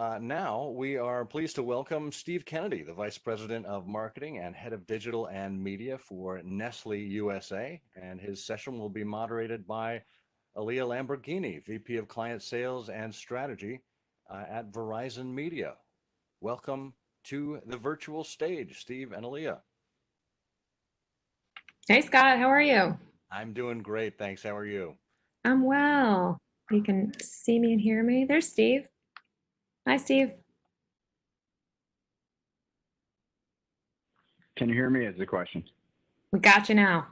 Now we are pleased to welcome Steve Kennedy, the Vice President of Marketing and Head of Digital and Media for Nestle USA. And his session will be moderated by Aaliyah Lamborghini, VP of Client Sales and Strategy at Verizon Media. Welcome to the virtual stage, Steve and Aaliyah. Hey, Scott, how are you? I'm doing great, thanks. How are you? I'm well. You can see me and hear me. There's Steve. Hi, Steve. Can you hear me is the question. We got you now.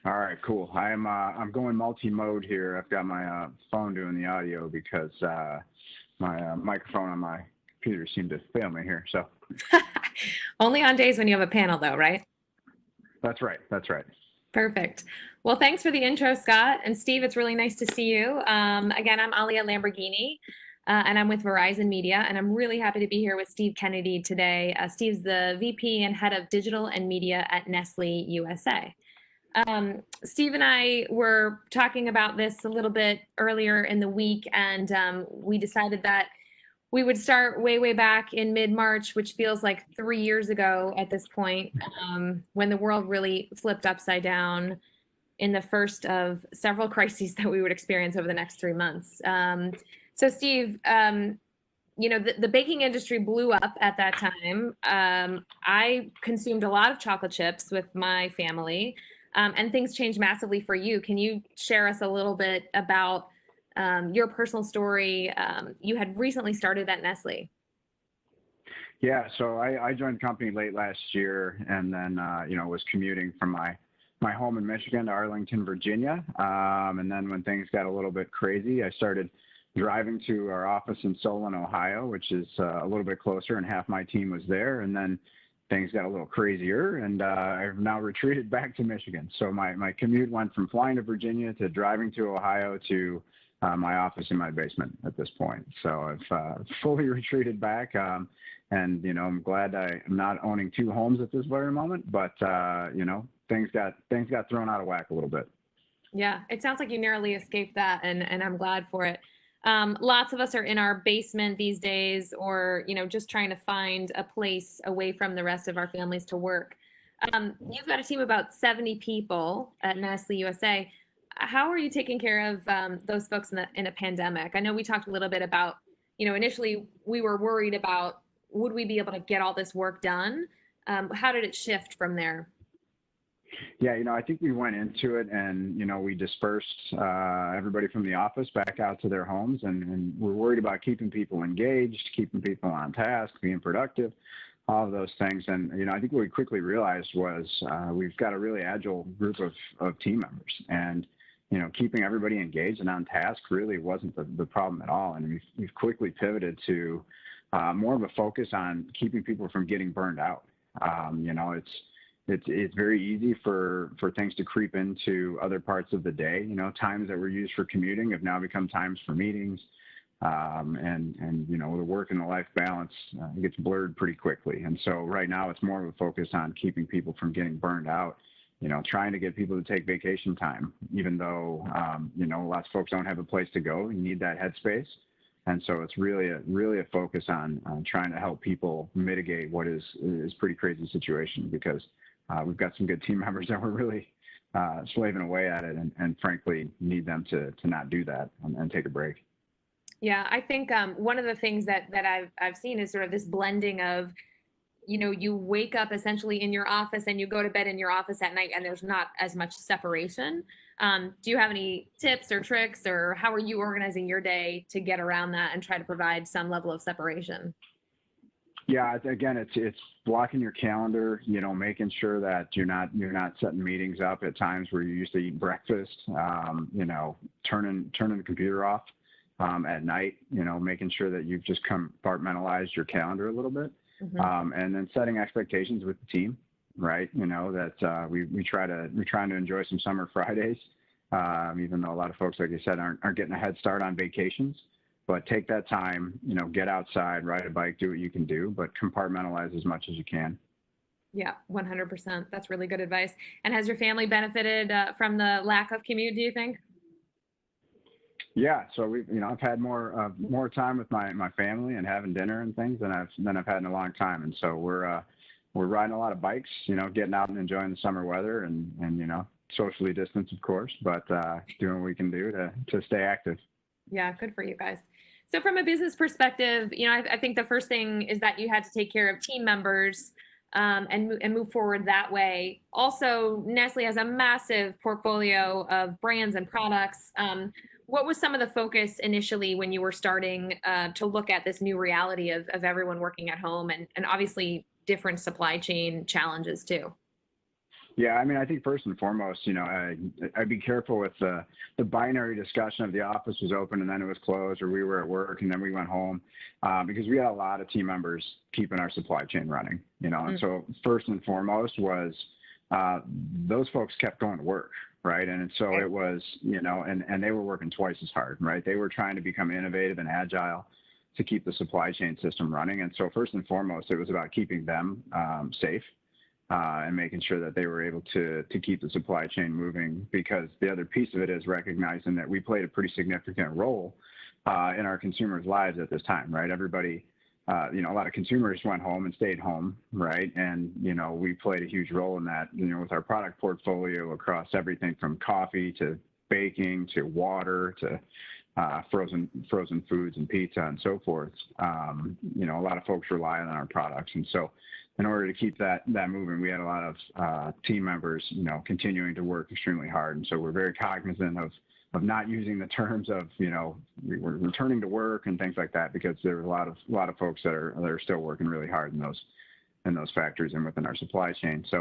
All right, cool. I'm going multi-mode here. I've got my phone doing the audio because my microphone on my computer seemed to fail me here. So Only on days when you have a panel, though, right? That's right. Perfect. Well, thanks for the intro, Scott. And Steve, it's really nice to see you. Again, I'm Aaliyah Lamborghini, and I'm with Verizon Media, and I'm really happy to be here with Steve Kennedy today. Steve's the VP and Head of Digital and Media at Nestle USA. Steve and I were talking about this a little bit earlier in the week, and we decided that we would start way back in mid-March, which feels like 3 years ago at this point, when the world really flipped upside down in the first of several crises that we would experience over the next 3 months. So Steve, the baking industry blew up at that time. I consumed a lot of chocolate chips with my family, and things changed massively for you. Can you share us a little bit about your personal story? You had recently started at Nestle. Yeah, so I joined the company late last year, and then was commuting from my home in Michigan to Arlington, Virginia. And then when things got a little bit crazy, I started driving to our office in Solon, Ohio, which is a little bit closer, and half my team was there. And then things got a little crazier, and I've now retreated back to Michigan. So my commute went from flying to Virginia to driving to Ohio to my office in my basement at this point. So I've fully retreated back, and I'm glad I'm not owning two homes at this very moment. But things got thrown out of whack a little bit. Yeah, it sounds like you narrowly escaped that, and I'm glad for it. Lots of us are in our basement these days, or just trying to find a place away from the rest of our families to work. You've got a team of about 70 people at Nestle USA. How are you taking care of those folks in a pandemic? I know we talked a little bit about, initially we were worried about, would we be able to get all this work done? How did it shift from there? Yeah, I think we went into it and, we dispersed everybody from the office back out to their homes, and we're worried about keeping people engaged, keeping people on task, being productive, all of those things. And, I think what we quickly realized was we've got a really agile group of team members, and, keeping everybody engaged and on task really wasn't the problem at all. And we've quickly pivoted to more of a focus on keeping people from getting burned out. It's very easy for things to creep into other parts of the day. Times that were used for commuting have now become times for meetings, and the work and the life balance gets blurred pretty quickly. And so right now it's more of a focus on keeping people from getting burned out. Trying to get people to take vacation time, even though lots of folks don't have a place to go. You need that headspace. And so it's really a focus on trying to help people mitigate what is pretty crazy situation, because we've got some good team members that were really slaving away at it, and frankly need them to not do that and take a break. Yeah, I think one of the things that I've seen is sort of this blending of, you wake up essentially in your office and you go to bed in your office at night, and there's not as much separation. Do you have any tips or tricks, or how are you organizing your day to get around that and try to provide some level of separation? Yeah, again, it's blocking your calendar, making sure that you're not setting meetings up at times where you used to eat breakfast, turning the computer off at night, making sure that you've just compartmentalized your calendar a little bit. Mm-hmm. And then setting expectations with the team, right? That we're trying to enjoy some summer Fridays, even though a lot of folks, like you said, aren't getting a head start on vacations. But take that time, get outside, ride a bike, do what you can do, but compartmentalize as much as you can. Yeah, 100%. That's really good advice. And has your family benefited from the lack of commute, do you think? Yeah, so I've had more time with my family and having dinner and things than I've had in a long time, and so we're riding a lot of bikes, getting out and enjoying the summer weather and socially distanced, of course, but doing what we can do to stay active. Yeah, good for you guys. So from a business perspective, I think the first thing is that you had to take care of team members and move forward that way. Also, Nestle has a massive portfolio of brands and products. What was some of the focus initially when you were starting to look at this new reality of everyone working at home and obviously different supply chain challenges too? Yeah, I mean, I think first and foremost, I'd be careful with the binary discussion of the office was open and then it was closed, or we were at work and then we went home, because we had a lot of team members keeping our supply chain running, And so first and foremost was those folks kept going to work, right? And so it was, and they were working twice as hard, right? They were trying to become innovative and agile to keep the supply chain system running. And so first and foremost, it was about keeping them safe. And making sure that they were able to keep the supply chain moving, because the other piece of it is recognizing that we played a pretty significant role in our consumers' lives at this time, right? Everybody, a lot of consumers went home and stayed home, right? And, we played a huge role in that, with our product portfolio across everything from coffee to baking to water to frozen foods and pizza and so forth. A lot of folks rely on our products. And so in order to keep that moving, we had a lot of team members, continuing to work extremely hard. And so we're very cognizant of not using the terms of, we're returning to work and things like that, because there are a lot of folks that are still working really hard in those factories and within our supply chain. So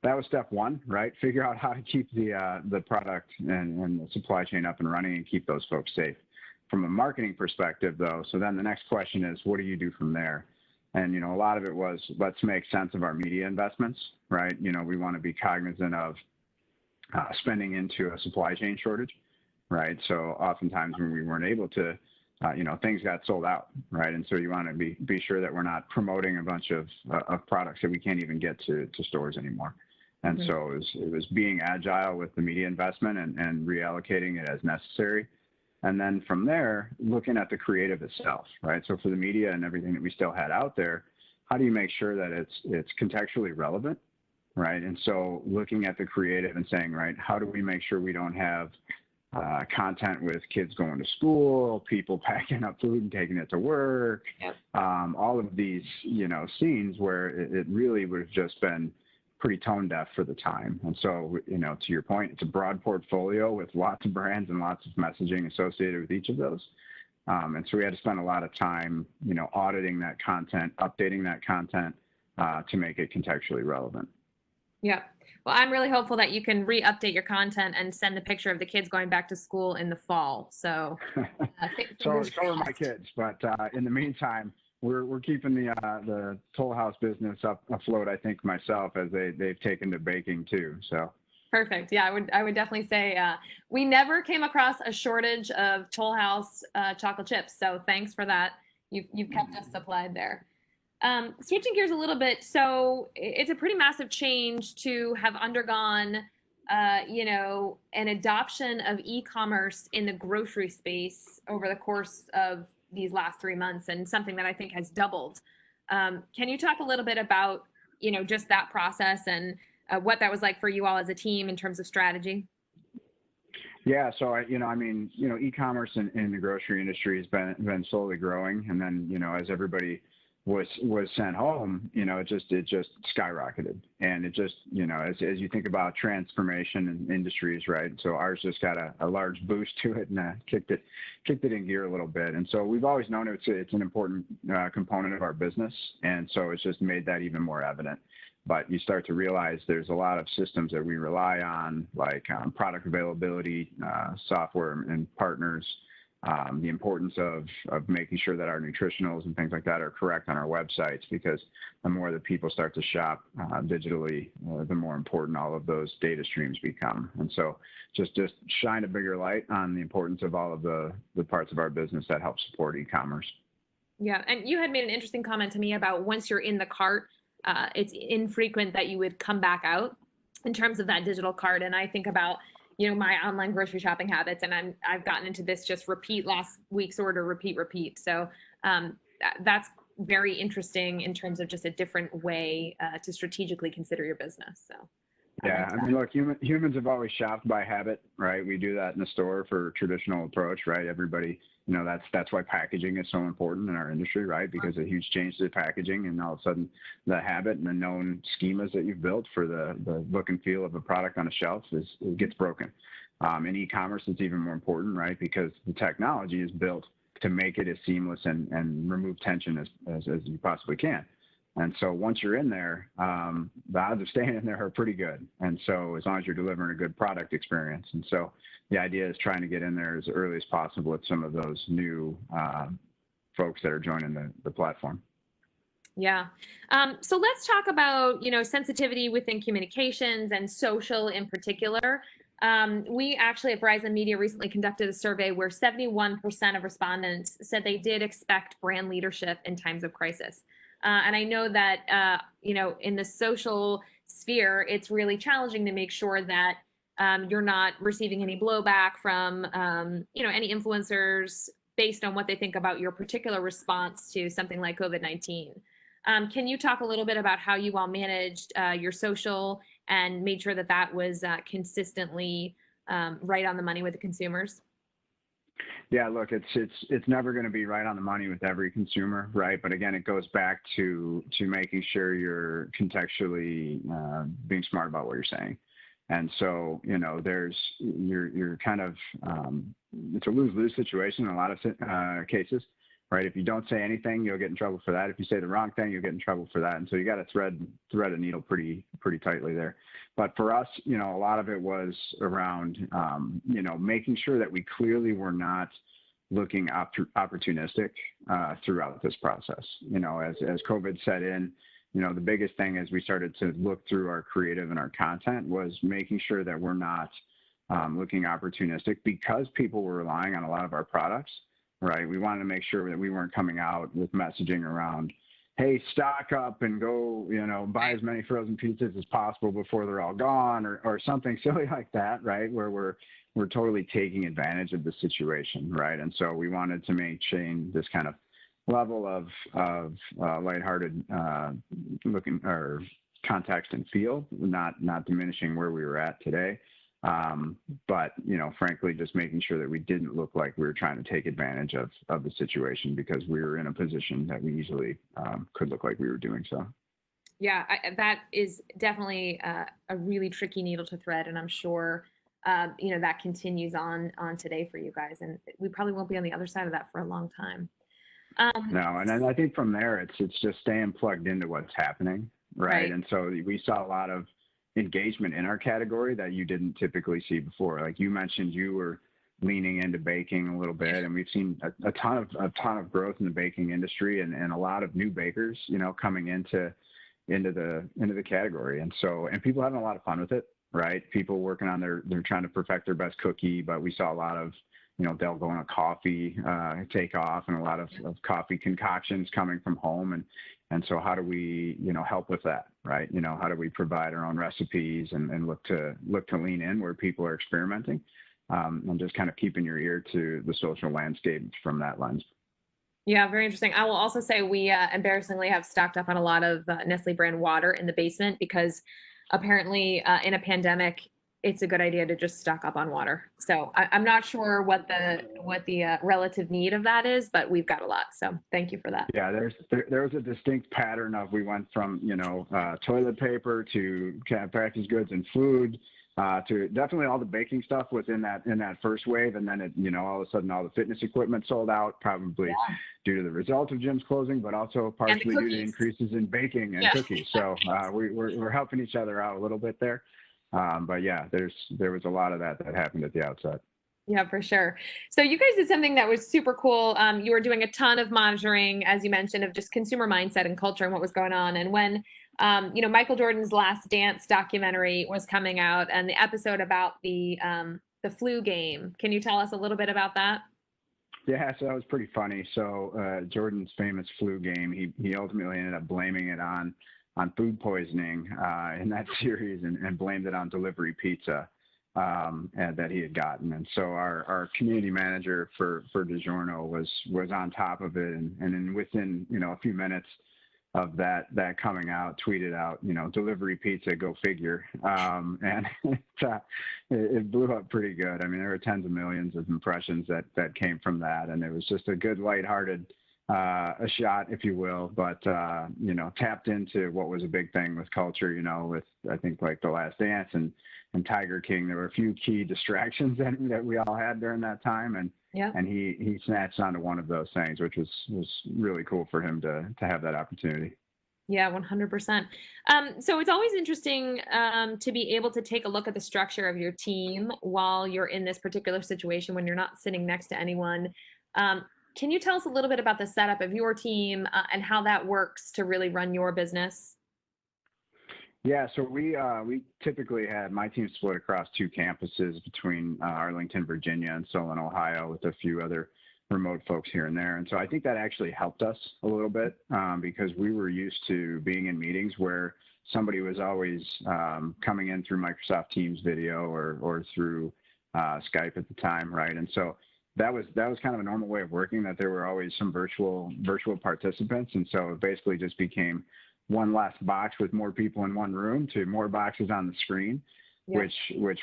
that was step one, right? Figure out how to keep the product and the supply chain up and running and keep those folks safe. From a marketing perspective, though, so then the next question is, what do you do from there? And, a lot of it was, let's make sense of our media investments, right? We want to be cognizant of spending into a supply chain shortage, right? So oftentimes when we weren't able to, things got sold out, right? And so you want to be sure that we're not promoting a bunch of products that we can't even get to stores anymore. And so it was being agile with the media investment and reallocating it as necessary. And then from there, looking at the creative itself, right? So for the media and everything that we still had out there, how do you make sure that it's contextually relevant, right? And so looking at the creative and saying, right, how do we make sure we don't have content with kids going to school, people packing up food and taking it to work, all of these, scenes where it really would have just been pretty tone deaf for the time. And so, to your point, it's a broad portfolio with lots of brands and lots of messaging associated with each of those. And so we had to spend a lot of time, auditing that content, updating that content to make it contextually relevant. Yeah. Well, I'm really hopeful that you can re-update your content and send a picture of the kids going back to school in the fall. So, so are my kids, but in the meantime, we're keeping the Toll House business afloat. I think myself, as they've taken to baking too. So perfect. Yeah, I would definitely say we never came across a shortage of Toll House chocolate chips. So thanks for that. You've kept us supplied there. Switching gears a little bit, so it's a pretty massive change to have undergone, an adoption of e-commerce in the grocery space over the course of these last 3 months, and something that I think has doubled. Can you talk a little bit about, just that process and what that was like for you all as a team in terms of strategy? Yeah, so e-commerce in the grocery industry has been slowly growing, and then as everybody was sent home, it just skyrocketed, and it just as you think about transformation in industries, right? So ours just got a large boost to it and kicked it in gear a little bit, and so we've always known it's an important component of our business, and so it's just made that even more evident. But you start to realize there's a lot of systems that we rely on, like product availability, software and partners. The importance of making sure that our nutritionals and things like that are correct on our websites, because the more that people start to shop digitally, the more important all of those data streams become. And so just shine a bigger light on the importance of all of the parts of our business that help support e-commerce. Yeah, and you had made an interesting comment to me about once you're in the cart, it's infrequent that you would come back out in terms of that digital cart. And I think about my online grocery shopping habits, and I've gotten into this just repeat last week's order, repeat. So that's very interesting in terms of just a different way to strategically consider your business. So. Yeah, I mean, look, humans have always shopped by habit, right? We do that in the store for traditional approach, right? Everybody, that's why packaging is so important in our industry, right? Because a huge change to the packaging, and all of a sudden the habit and the known schemas that you've built for the look and feel of a product on a shelf it gets broken. In e-commerce, it's even more important, right? Because the technology is built to make it as seamless and remove tension as you possibly can. And so once you're in there, the odds of staying in there are pretty good. And so as long as you're delivering a good product experience. And so the idea is trying to get in there as early as possible with some of those new folks that are joining the platform. Yeah. So let's talk about, sensitivity within communications and social in particular. We actually at Verizon Media recently conducted a survey where 71% of respondents said they did expect brand leadership in times of crisis. And I know that, in the social sphere, it's really challenging to make sure that you're not receiving any blowback from, any influencers based on what they think about your particular response to something like COVID-19. Can you talk a little bit about how you all managed your social and made sure that that was consistently right on the money with the consumers? Yeah, look, it's never going to be right on the money with every consumer, right? But again, it goes back to making sure you're contextually being smart about what you're saying. And so, you're kind of, it's a lose-lose situation in a lot of cases, right? If you don't say anything, you'll get in trouble for that. If you say the wrong thing, you'll get in trouble for that. And so you got to thread a needle pretty tightly there. But for us, a lot of it was around, making sure that we clearly were not looking opportunistic throughout this process. As COVID set in, the biggest thing as we started to look through our creative and our content was making sure that we're not looking opportunistic because people were relying on a lot of our products. Right. We wanted to make sure that we weren't coming out with messaging around, hey, stock up and go, buy as many frozen pizzas as possible before they're all gone or something silly like that. Right. Where we're totally taking advantage of the situation. Right. And so we wanted to maintain this kind of level of lighthearted looking or context and feel, not diminishing where we were at today. But, frankly, just making sure that we didn't look like we were trying to take advantage of the situation because we were in a position that we easily could look like we were doing so. Yeah, that is definitely a really tricky needle to thread. And I'm sure, that continues on today for you guys. And we probably won't be on the other side of that for a long time. No, and I think from there, it's just staying plugged into what's happening. Right. And so we saw a lot of engagement in our category that you didn't typically see before. Like you mentioned, you were leaning into baking a little bit, and we've seen a ton of growth in the baking industry and a lot of new bakers, coming into the category. And so, and people having a lot of fun with it, right? People working on they're trying to perfect their best cookie, but we saw a lot of, Dalgona coffee take off and a lot of coffee concoctions coming from home. And so how do we, help with that, right? How do we provide our own recipes and look to lean in where people are experimenting and just kind of keeping your ear to the social landscape from that lens. Yeah, very interesting. I will also say we embarrassingly have stocked up on a lot of Nestle brand water in the basement because apparently in a pandemic, it's a good idea to just stock up on water. So I'm not sure what the relative need of that is, but we've got a lot. So thank you for that. Yeah, there was a distinct pattern of we went from toilet paper to packaged goods and food to definitely all the baking stuff was in that first wave, and then it all of a sudden all the fitness equipment sold out, probably due to the result of gyms closing, but also partially due to increases in baking and cookies. So we're helping each other out a little bit there. But yeah, there was a lot of that happened at the outset. Yeah, for sure. So you guys did something that was super cool. You were doing a ton of monitoring, as you mentioned, of just consumer mindset and culture and what was going on. And when, Michael Jordan's Last Dance documentary was coming out and the episode about the flu game, can you tell us a little bit about that? Yeah, so that was pretty funny. So Jordan's famous flu game, he ultimately ended up blaming it on food poisoning in that series and blamed it on delivery pizza. and that he had gotten. And so our community manager for DiGiorno was on top of it, and then within a few minutes of that coming out, tweeted out, delivery pizza, go figure. And it blew up pretty good. I mean, there were tens of millions of impressions that came from that. And it was just a good, lighthearted a shot, if you will, but, tapped into what was a big thing with culture, with, I think, like The Last Dance and Tiger King. There were a few key distractions that we all had during that time. And he snatched onto one of those things, which was really cool for him to have that opportunity. Yeah, 100%. So it's always interesting to be able to take a look at the structure of your team while you're in this particular situation when you're not sitting next to anyone. Can you tell us a little bit about the setup of your team and how that works to really run your business? Yeah, so we typically had my team split across two campuses between Arlington, Virginia, and Solon, Ohio, with a few other remote folks here and there. And so I think that actually helped us a little bit because we were used to being in meetings where somebody was always coming in through Microsoft Teams video or through Skype at the time, right? And so that was kind of a normal way of working, that there were always some virtual participants. And so it basically just became one less box with more people in one room to more boxes on the screen, which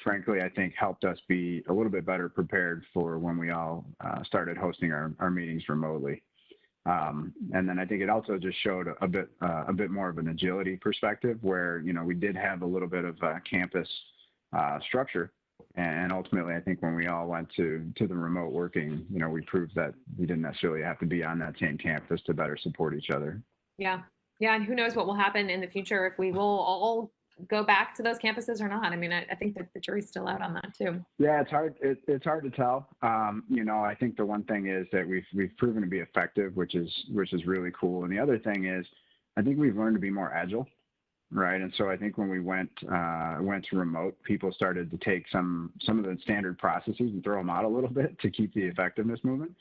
frankly, I think helped us be a little bit better prepared for when we all started hosting our meetings remotely. And then I think it also just showed a bit more of an agility perspective where, we did have a little bit of a campus structure. And ultimately, I think when we all went to the remote working, we proved that we didn't necessarily have to be on that same campus to better support each other. Yeah. Yeah. And who knows what will happen in the future if we will all go back to those campuses or not. I mean, I think that the jury's still out on that too. Yeah, it's hard. It's hard to tell. I think the one thing is that we've proven to be effective, which is really cool. And the other thing is, I think we've learned to be more agile. Right. And so I think when we went to remote, people started to take some of the standard processes and throw them out a little bit to keep the effectiveness moving.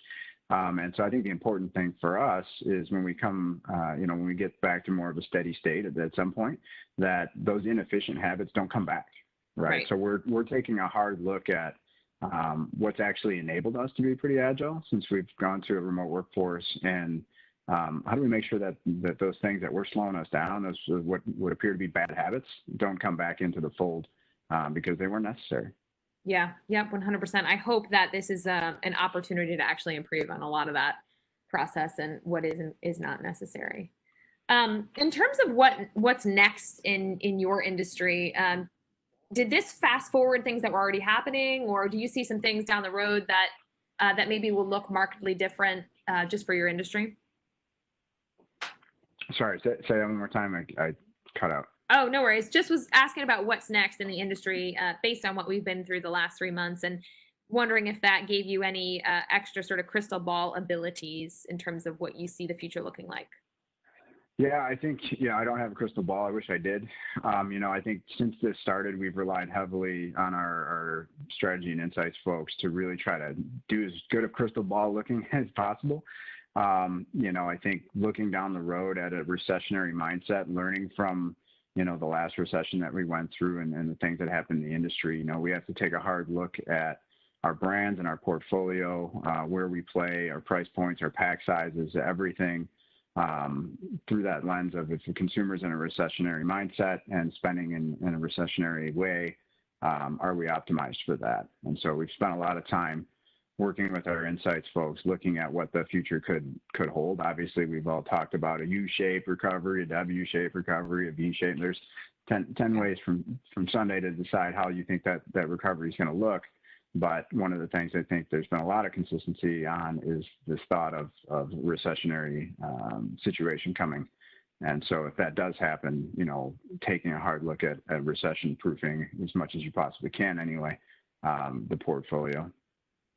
And so I think the important thing for us is when we come, when we get back to more of a steady state at some point, that those inefficient habits don't come back. Right. So we're taking a hard look at what's actually enabled us to be pretty agile since we've gone to a remote workforce, and how do we make sure that those things that were slowing us down, those what would appear to be bad habits, don't come back into the fold because they weren't necessary. Yeah, 100%. I hope that this is an opportunity to actually improve on a lot of that process and what is not necessary. In terms of what's next in your industry, did this fast forward things that were already happening, or do you see some things down the road that maybe will look markedly different just for your industry? Sorry, say that one more time. I cut out. Oh, no worries. Just was asking about what's next in the industry based on what we've been through the last 3 months, and wondering if that gave you any extra sort of crystal ball abilities in terms of what you see the future looking like. Yeah, I think, I don't have a crystal ball. I wish I did. I think since this started, we've relied heavily on our strategy and insights folks to really try to do as good a crystal ball looking as possible. I think looking down the road at a recessionary mindset, learning from, the last recession that we went through and the things that happened in the industry, we have to take a hard look at our brands and our portfolio, where we play, our price points, our pack sizes, everything through that lens of if the consumer's in a recessionary mindset and spending in a recessionary way, are we optimized for that? And so we've spent a lot of time working with our insights folks, looking at what the future could hold. Obviously, we've all talked about a U-shaped recovery, a W-shaped recovery, a V-shape. There's 10 ways from Sunday to decide how you think that recovery is going to look. But one of the things I think there's been a lot of consistency on is this thought of recessionary situation coming. And so if that does happen, taking a hard look at recession proofing as much as you possibly can anyway, the portfolio.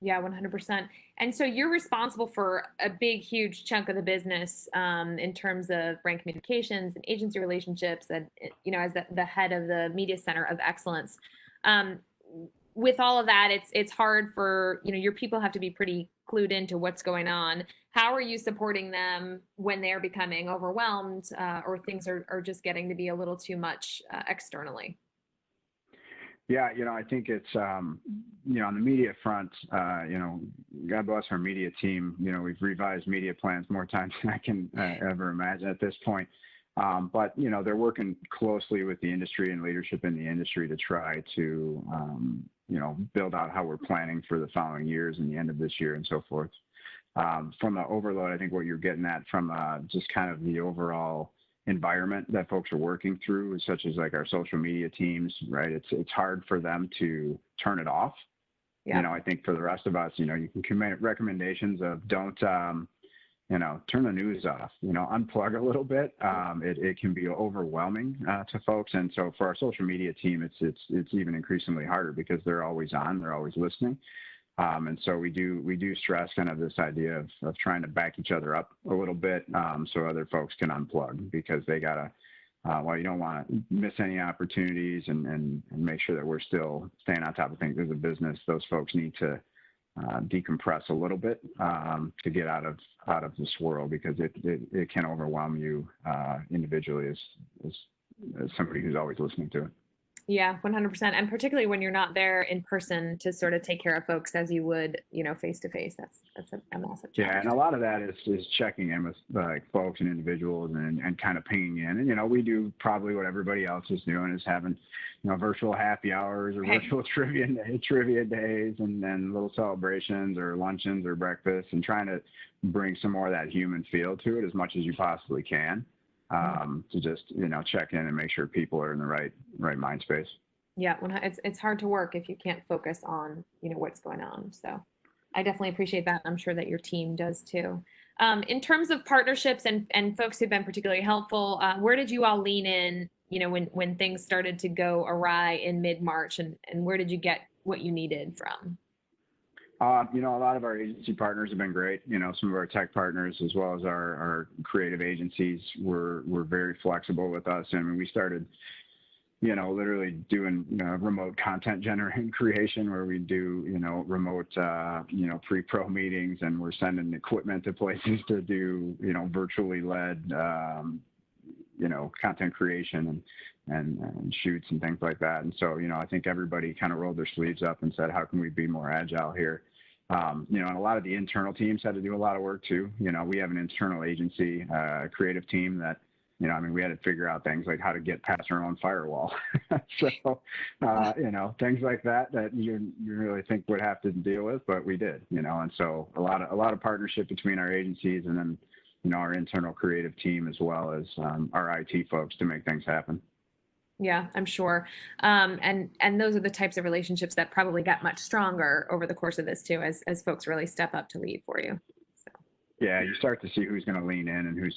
Yeah, 100%. And so you're responsible for a big, huge chunk of the business in terms of brand communications and agency relationships, and as the head of the Media Center of Excellence. With all of that, it's hard for your people have to be pretty clued into what's going on. How are you supporting them when they're becoming overwhelmed or things are just getting to be a little too much externally? Yeah, I think it's, on the media front, God bless our media team. We've revised media plans more times than I can ever imagine at this point. But, they're working closely with the industry and leadership in the industry to try to, build out how we're planning for the following years and the end of this year and so forth. From the overload, I think what you're getting at from just kind of the overall environment that folks are working through, such as like our social media teams, right? It's hard for them to turn it off. Yeah. I think for the rest of us, you can commit recommendations of don't, turn the news off, unplug a little bit. It can be overwhelming to folks. And so for our social media team, it's even increasingly harder because they're always on, they're always listening. And so we do stress kind of this idea of trying to back each other up a little bit so other folks can unplug, because they gotta, well, you don't want to miss any opportunities and make sure that we're still staying on top of things as a business. Those folks need to decompress a little bit to get out of this world, because it can overwhelm you individually as somebody who's always listening to it. Yeah, 100%. And particularly when you're not there in person to sort of take care of folks as you would, face to face. That's a massive challenge. Yeah, and a lot of that is checking in with like folks and individuals and kind of pinging in. And, we do probably what everybody else is doing, is having, virtual happy hours or virtual trivia days and little celebrations or luncheons or breakfasts, and trying to bring some more of that human feel to it as much as you possibly can. To just, check in and make sure people are in the right mind space. Yeah, it's hard to work if you can't focus on, what's going on. So I definitely appreciate that. I'm sure that your team does too. In terms of partnerships and folks who've been particularly helpful, where did you all lean in, when things started to go awry in mid-March, and where did you get what you needed from? A lot of our agency partners have been great. Some of our tech partners, as well as our creative agencies, were very flexible with us. And we started, literally doing remote content generating creation, where we do, remote, pre-pro meetings, and we're sending equipment to places to do, virtually led, content creation and shoots and things like that. And so, I think everybody kind of rolled their sleeves up and said, how can we be more agile here? And a lot of the internal teams had to do a lot of work too. We have an internal agency, creative team that, we had to figure out things like how to get past our own firewall. So, things like that you really think would have to deal with, but we did, and so a lot of partnership between our agencies and then, our internal creative team, as well as our IT folks, to make things happen. Yeah, I'm sure. And those are the types of relationships that probably got much stronger over the course of this too, as folks really step up to lead for you. So. Yeah, you start to see who's going to lean in and who's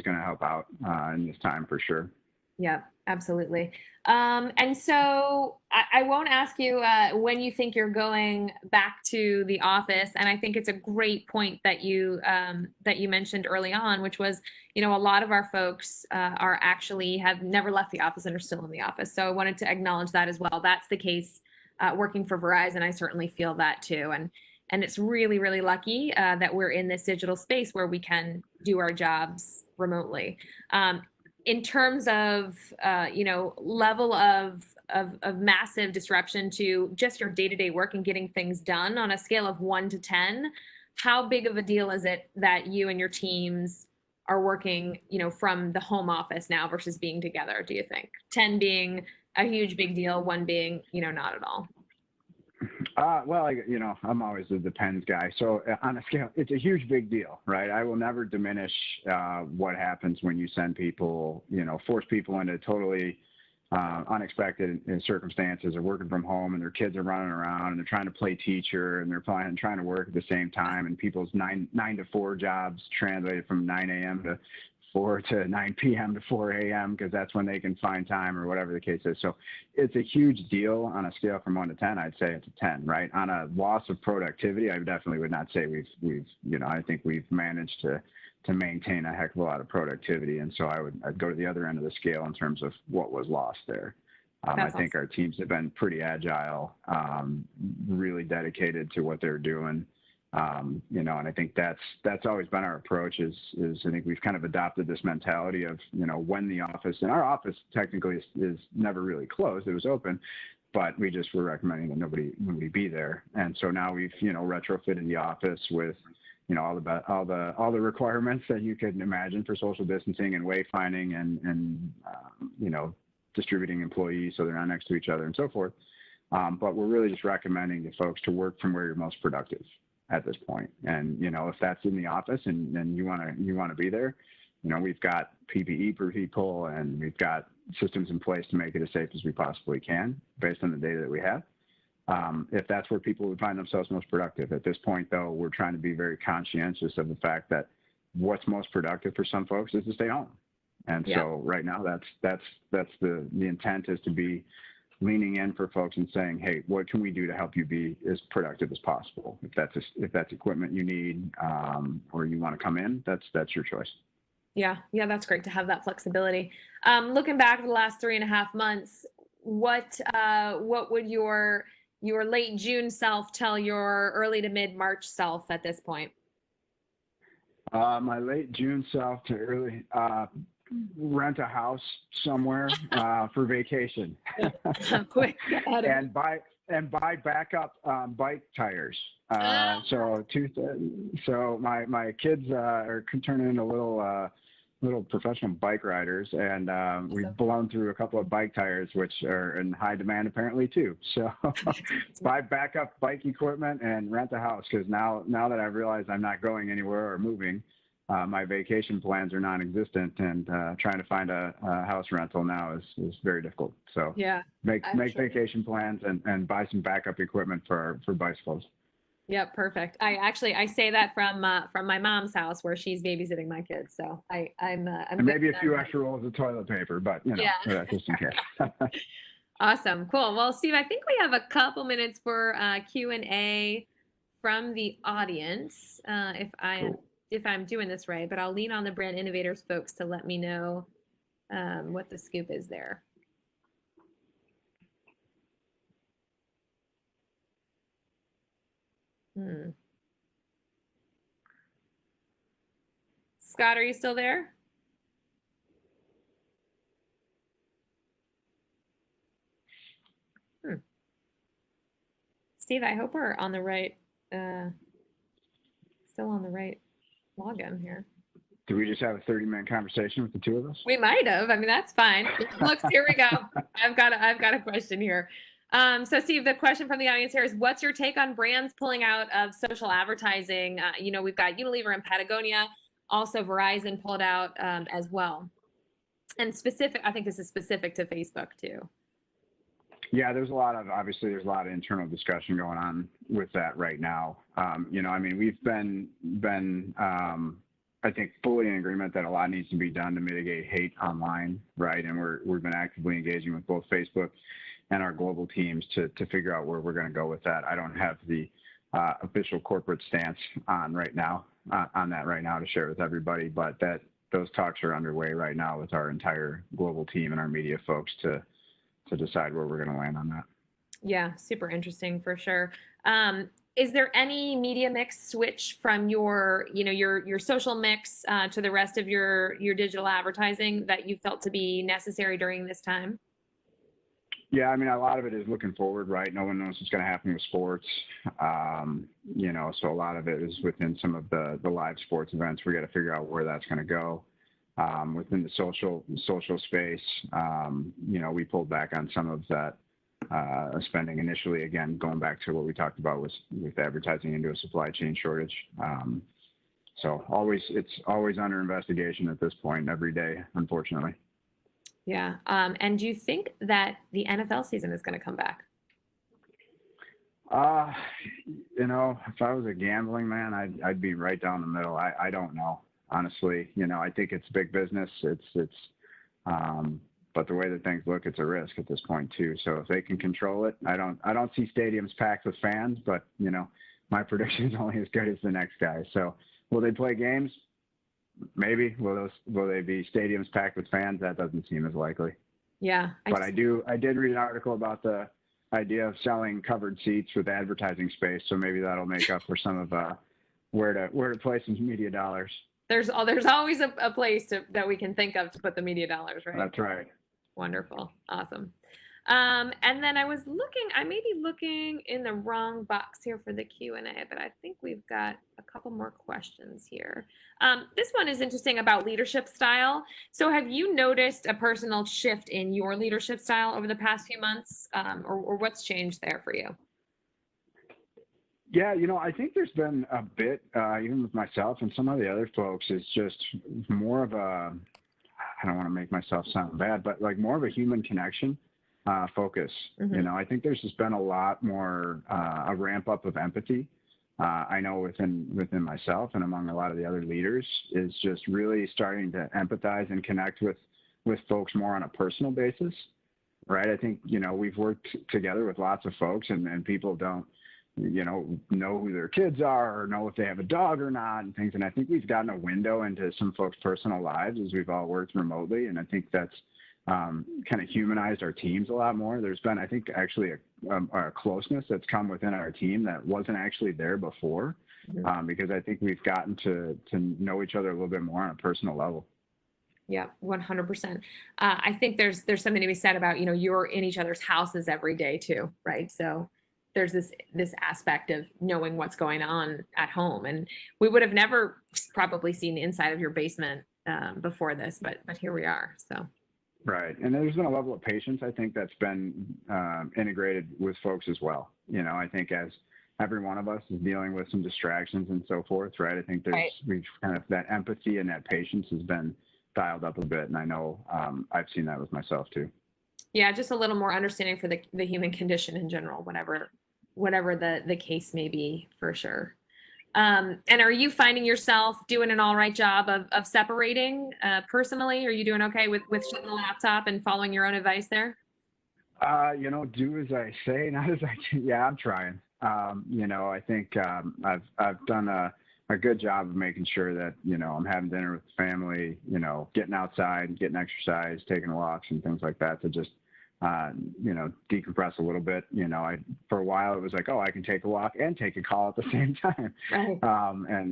going to help out in this time, for sure. Yeah, absolutely. And so I won't ask you when you think you're going back to the office. And I think it's a great point that you mentioned early on, which was, a lot of our folks have never left the office and are still in the office. So I wanted to acknowledge that as well. That's the case working for Verizon. I certainly feel that too. And it's really, really lucky that we're in this digital space where we can do our jobs remotely. In terms of, level of massive disruption to just your day-to-day work and getting things done on a scale of 1 to 10, how big of a deal is it that you and your teams are working, from the home office now versus being together, do you think? 10 being a huge big deal, 1 being, not at all. Well, I'm always the depends guy. So on a scale, it's a huge big deal, right? I will never diminish what happens when you send people, force people into totally unexpected circumstances, or working from home and their kids are running around and they're trying to play teacher and they're trying to work at the same time, and people's 9 to 4 jobs translated from 9 a.m. to 4 to 9 p.m. to 4 a.m. because that's when they can find time, or whatever the case is. So it's a huge deal. On a scale from 1 to 10, I'd say it's a 10, right? On a loss of productivity, I definitely would not say we've I think we've managed to maintain a heck of a lot of productivity. And so I'd go to the other end of the scale in terms of what was lost there. I think our teams have been pretty agile, really dedicated to what they're doing. And I think that's always been our approach is I think we've kind of adopted this mentality of, when the office, and our office technically is never really closed, it was open, but we just were recommending that nobody be there. And so now we've, retrofitted the office with, all the requirements that you could imagine for social distancing and wayfinding and distributing employees so they're not next to each other and so forth. But we're really just recommending to folks to work from where you're most productive at this point. And, if that's in the office and you want to be there, we've got PPE for people and we've got systems in place to make it as safe as we possibly can based on the data that we have. If that's where people would find themselves most productive. At this point, though, we're trying to be very conscientious of the fact that what's most productive for some folks is to stay home. And so right now that's the intent is to be leaning in for folks and saying, hey, what can we do to help you be as productive as possible? If that's equipment you need or you want to come in, that's your choice. Yeah, that's great to have that flexibility. Looking back at the last 3.5 months, what would your late June self tell your early to mid March self at this point? My late June self to early rent a house somewhere for vacation. Quick, and buy backup bike tires. So my kids are turning into little professional bike riders, and we've blown through a couple of bike tires, which are in high demand apparently too. So buy backup bike equipment and rent a house, because now that I've realized I'm not going anywhere or moving, my vacation plans are non-existent, and trying to find a house rental now is very difficult. So make vacation plans and buy some backup equipment for bicycles. Yep, perfect. I say that from my mom's house where she's babysitting my kids. So I'm and maybe a few extra rolls of toilet paper, but just in case. Awesome, cool. Well, Steve, I think we have a couple minutes for Q&A from the audience. If I'm doing this right, but I'll lean on the brand innovators folks to let me know what the scoop is there. Scott, are you still there? Steve, I hope we're on the right, still on the right login here. Do we just have a 30-minute conversation with the two of us? We might have. I mean, that's fine. Look, here we go. I've got a question here. So Steve, the question from the audience here is, what's your take on brands pulling out of social advertising? We've got Unilever and Patagonia, also Verizon pulled out as well. And I think this is specific to Facebook too. Yeah, there's a lot of internal discussion going on with that right now. We've been I think fully in agreement that a lot needs to be done to mitigate hate online, right? And we've been actively engaging with both Facebook and our global teams to figure out where we're going to go with that. I don't have the official corporate stance on that right now to share with everybody, but those talks are underway right now with our entire global team and our media folks to decide where we're going to land on that. Yeah, super interesting for sure. Is there any media mix switch from your social mix to the rest of your digital advertising that you felt to be necessary during this time? Yeah, I mean, a lot of it is looking forward, right? No one knows what's going to happen with sports. So a lot of it is within some of the live sports events. We got to figure out where that's going to go. Within the social space, we pulled back on some of that spending initially, again, going back to what we talked about with advertising into a supply chain shortage. So it's always under investigation at this point, every day, unfortunately. Yeah. And do you think that the NFL season is going to come back? If I was a gambling man, I'd be right down the middle. I don't know, honestly. I think it's big business. But the way that things look, it's a risk at this point too. So if they can control it, I don't see stadiums packed with fans, but my prediction is only as good as the next guy. So will they play games? Maybe. Will they be stadiums packed with fans? That doesn't seem as likely. Yeah. I did read an article about the idea of selling covered seats with advertising space. So maybe that'll make up for some of where to place some media dollars. There's always a place that we can think of to put the media dollars, right? That's right. Wonderful. Awesome. And then I may be looking in the wrong box here for the Q&A, but I think we've got a couple more questions here. This one is interesting about leadership style. So have you noticed a personal shift in your leadership style over the past few months, or what's changed there for you? Yeah, I think there's been a bit, even with myself and some of the other folks, it's just more of a, I don't want to make myself sound bad, but like more of a human connection focus. Mm-hmm. I think there's just been a lot more, a ramp up of empathy. I know within myself and among a lot of the other leaders is just really starting to empathize and connect with folks more on a personal basis, right? I think, we've worked together with lots of folks and people don't, know who their kids are or know if they have a dog or not and things. And I think we've gotten a window into some folks' personal lives as we've all worked remotely. And I think that's kind of humanized our teams a lot more. There's been, I think, actually a closeness that's come within our team that wasn't actually there before, because I think we've gotten to know each other a little bit more on a personal level. Yeah, 100%. I think there's something to be said about, you're in each other's houses every day too, right? So there's this aspect of knowing what's going on at home, and we would have never probably seen the inside of your basement before this, but here we are. So. Right, and there's been a level of patience, I think, that's been integrated with folks as well. I think as every one of us is dealing with some distractions and so forth, right? I think we've kind of that empathy and that patience has been dialed up a bit, and I know I've seen that with myself too. Yeah, just a little more understanding for the human condition in general, whatever the case may be, for sure. And are you finding yourself doing an all right job of separating personally? Are you doing okay with shutting the laptop and following your own advice there? Do as I say, not as I do. Yeah, I'm trying. I think I've done a good job of making sure that, I'm having dinner with the family, getting outside, getting exercise, taking walks and things like that to just, decompress a little bit. For a while it was like, oh, I can take a walk and take a call at the same time. Right.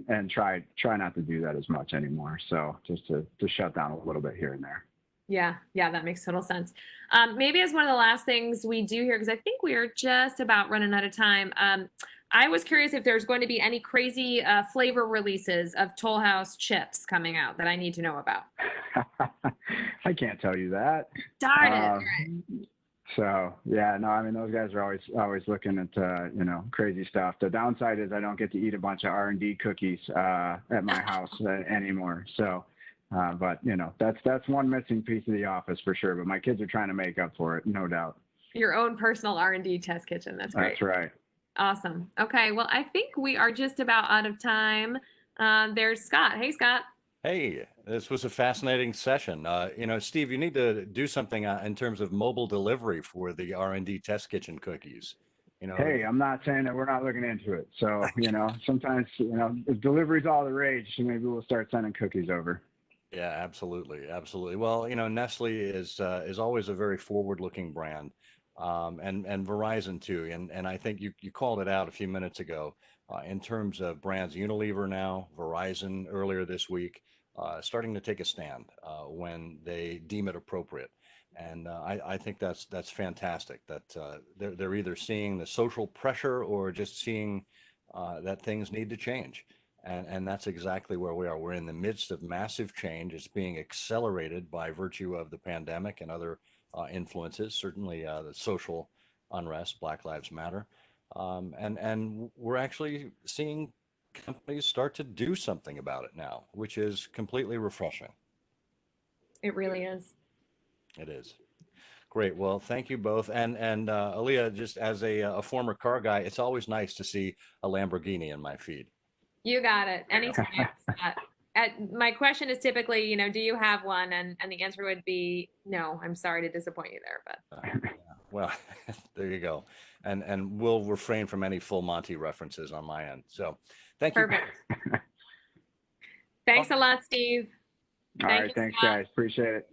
And try not to do that as much anymore. So just to shut down a little bit here and there. Yeah, that makes total sense. Maybe as one of the last things we do here, because I think we are just about running out of time. I was curious if there's going to be any crazy flavor releases of Toll House chips coming out that I need to know about. I can't tell you that. Darn it. So yeah, no, I mean, those guys are always looking at, crazy stuff. The downside is I don't get to eat a bunch of R&D cookies at my house anymore. So, but that's one missing piece of the office for sure, but my kids are trying to make up for it. No doubt. Your own personal R&D test kitchen. That's great. That's right. Awesome. Okay. Well, I think we are just about out of time. There's Scott. Hey, Scott. Hey, this was a fascinating session. Steve, you need to do something in terms of mobile delivery for the R&D test kitchen cookies. Hey, I'm not saying that we're not looking into it. So, sometimes, if delivery's all the rage, maybe we'll start sending cookies over. Yeah, absolutely. Absolutely. Well, Nestle is always a very forward-looking brand, and Verizon too. And I think you called it out a few minutes ago in terms of brands. Unilever now, Verizon earlier this week, starting to take a stand when they deem it appropriate. And I think that's fantastic that they're either seeing the social pressure or just seeing that things need to change. And that's exactly where we are. We're in the midst of massive change. It's being accelerated by virtue of the pandemic and other influences, certainly the social unrest, Black Lives Matter. And we're actually seeing companies start to do something about it now, which is completely refreshing. It really is. It is. Great. Well, thank you both. And Aaliyah, just as a former car guy, it's always nice to see a Lamborghini in my feed. You got it. Anytime. My question is typically, do you have one? And the answer would be no. I'm sorry to disappoint you there, but. Well, there you go. And we'll refrain from any full Monty references on my end. So thank you. Perfect. Thanks a lot, Steve. All right. Thanks, guys. Appreciate it.